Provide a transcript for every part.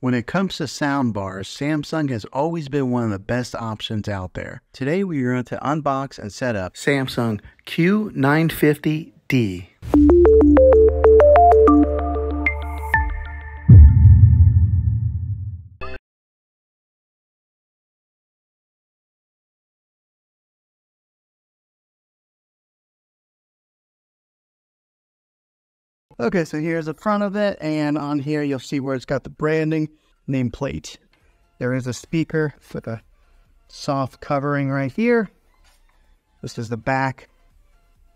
When it comes to sound bars, Samsung has always been one of the best options out there. Today we are going to unbox and set up Samsung Q950D. Okay, so here's the front of it, and on here you'll see where it's got the branding nameplate. There is a speaker with a soft covering right here. This is the back.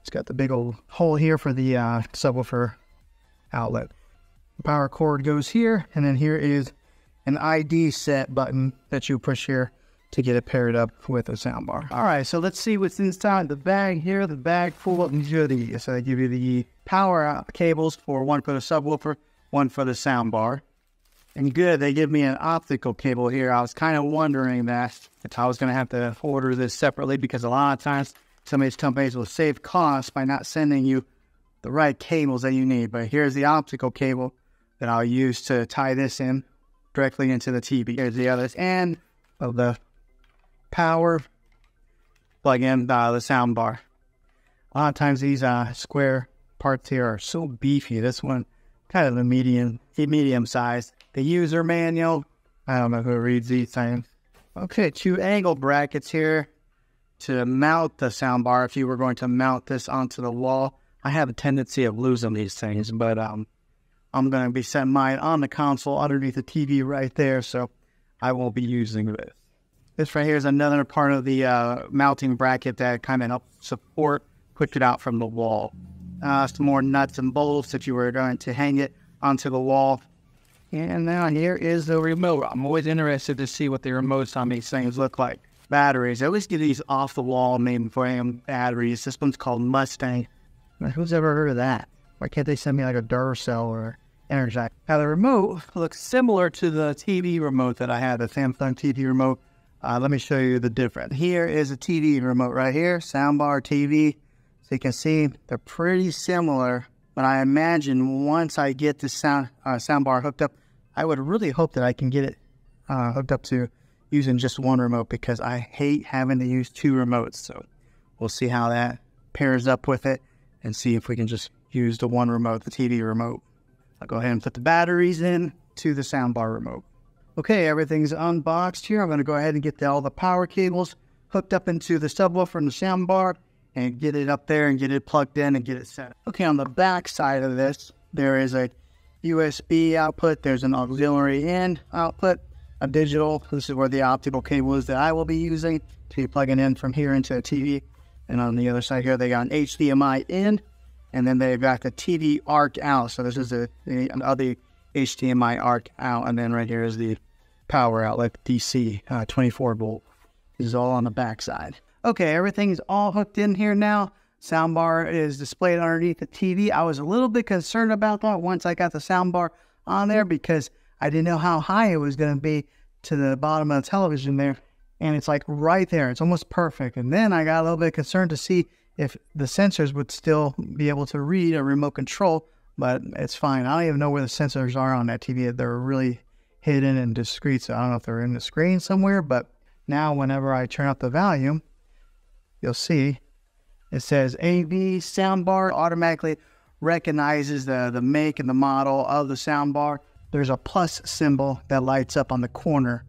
It's got the big old hole here for the subwoofer outlet. The power cord goes here, and then here is an ID set button that you push here to get it paired up with a soundbar. All right, so let's see what's inside the bag here. The bag full of these. So they give you the power cables for one for the subwoofer, one for the soundbar. And good, they give me an optical cable here. I was kind of wondering that if I was going to have to order this separately, because a lot of times some of these companies will save costs by not sending you the right cables that you need. But here's the optical cable that I'll use to tie this in directly into the TV. Here's the other end of the power plug in the soundbar. A lot of times these square parts here are so beefy. This one kind of the medium size. The user manual, I don't know who reads these things. Okay, 2 angle brackets here to mount the soundbar if you were going to mount this onto the wall. I have a tendency of losing these things, but I'm going to be setting mine on the console underneath the TV right there, so I won't be using this. This right here is another part of the mounting bracket that kind of helps support, push it out from the wall. Some more nuts and bolts if you were going to hang it onto the wall. And now here is the remote. I'm always interested to see what the remotes on these things look like. Batteries. I always get these off the wall named frame batteries. This one's called Mustang. Who's ever heard of that? Why can't they send me like a Duracell or Energize? Now the remote looks similar to the TV remote that I had, the Samsung TV remote. Let me show you the difference. Here is a TV remote right here, soundbar TV. So you can see they're pretty similar, but I imagine once I get the soundbar hooked up, I would really hope that I can get it hooked up to using just one remote, because I hate having to use 2 remotes. So we'll see how that pairs up with it and see if we can just use the one remote, the TV remote. I'll go ahead and put the batteries in to the soundbar remote. Okay, everything's unboxed here. I'm going to go ahead and get all the power cables hooked up into the subwoofer and the soundbar and get it up there and get it plugged in and get it set. Okay, on the back side of this, there is a USB output. There's an auxiliary in output, a digital. This is where the optical cable is that I will be using to be plugging in from here into a TV. And on the other side here, they got an HDMI in, and then they've got the TV arc out. So this is the other HDMI arc out, and then right here is the power outlet, DC, 24 volt. This is all on the back side. Okay, everything's all hooked in here now. Soundbar is displayed underneath the TV. I was a little bit concerned about that once I got the soundbar on there, because I didn't know how high it was going to be to the bottom of the television there. And it's like right there. It's almost perfect. And then I got a little bit concerned to see if the sensors would still be able to read a remote control, but it's fine. I don't even know where the sensors are on that TV. They're really hidden and discreet, so I don't know if they're in the screen somewhere, but now whenever I turn up the volume, you'll see it says AV soundbar. Automatically recognizes the make and the model of the soundbar. There's a plus symbol that lights up on the corner.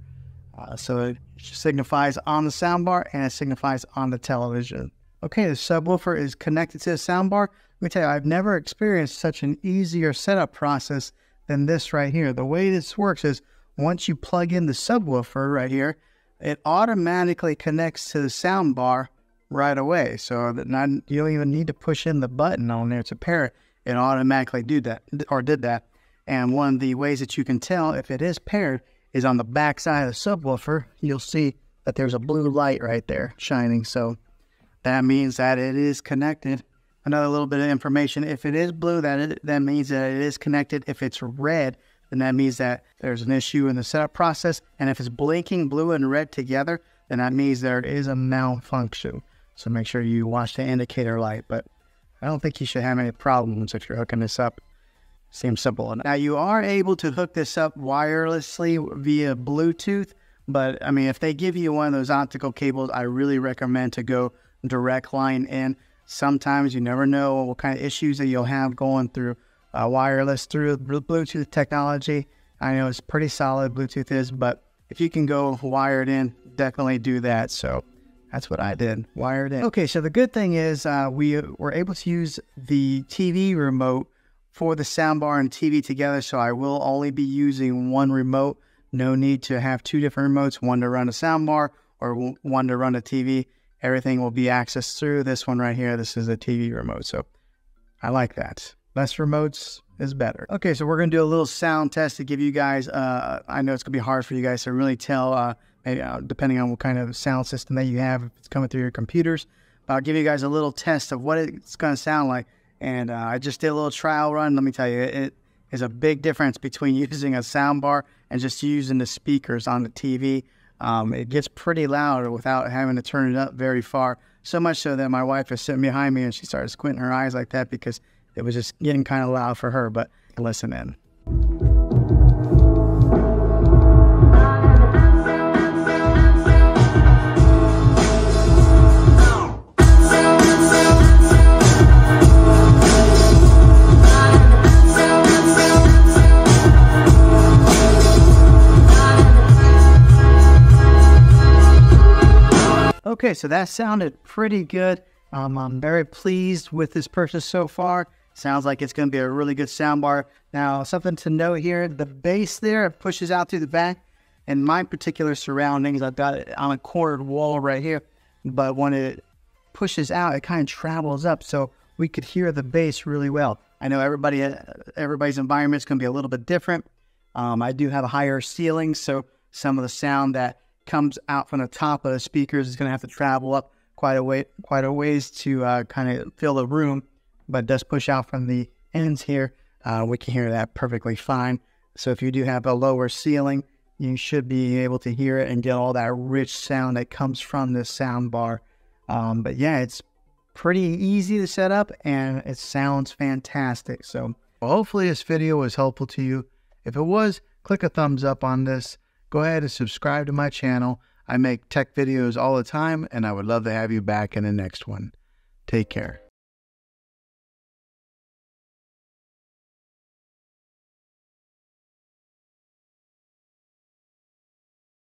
So it signifies on the soundbar and it signifies on the television. Okay, the subwoofer is connected to the soundbar. Let me tell you, I've never experienced such an easier setup process than this right here. The way this works is once you plug in the subwoofer right here, it automatically connects to the soundbar right away. So that you don't even need to push in the button on there to pair it. It automatically did that. And one of the ways that you can tell if it is paired is on the back side of the subwoofer. You'll see that there's a blue light right there shining. So that means that it is connected. Another little bit of information: if it is blue, that means that it is connected. If it's red, then that means that there's an issue in the setup process. And if it's blinking blue and red together, then that means there is a malfunction. So make sure you watch the indicator light. But I don't think you should have any problems if you're hooking this up Seems simple enough. Now you are able to hook this up wirelessly via Bluetooth, but I mean, if they give you one of those optical cables, I really recommend to go direct line in. Sometimes you never know what kind of issues that you'll have going through wireless through Bluetooth technology. I know it's pretty solid, Bluetooth is, but if you can go wired in, definitely do that. So that's what I did, wired in. Okay, so the good thing is we were able to use the TV remote for the soundbar and TV together, so I will only be using one remote. No need to have two different remotes, one to run a soundbar or one to run a TV. Everything will be accessed through this one right here. This is a TV remote, so I like that. Less remotes is better. Okay, so we're going to do a little sound test to give you guys, I know it's going to be hard for you guys to really tell, maybe, depending on what kind of sound system that you have, if it's coming through your computers. But I'll give you guys a little test of what it's going to sound like. And I just did a little trial run. Let me tell you, it is a big difference between using a soundbar and just using the speakers on the TV. It gets pretty loud without having to turn it up very far. So much so that my wife is sitting behind me and she started squinting her eyes like that because it was just getting kind of loud for her. But listen in. Okay, so that sounded pretty good. I'm very pleased with this purchase so far. Sounds like it's going to be a really good soundbar. Now, something to note here, the bass there pushes out through the back. In my particular surroundings, I've got it on a cornered wall right here. But when it pushes out, it kind of travels up, so we could hear the bass really well. I know everybody's environment is going to be a little bit different. I do have a higher ceiling, so some of the sound that comes out from the top of the speakers is going to have to travel up quite a ways to kind of fill the room, but it does push out from the ends here. We can hear that perfectly fine. So if you do have a lower ceiling, you should be able to hear it and get all that rich sound that comes from this sound bar. But yeah, it's pretty easy to set up and it sounds fantastic. So hopefully this video was helpful to you. If it was, click a thumbs up on this. Go ahead and subscribe to my channel. I make tech videos all the time, and I would love to have you back in the next one. Take care.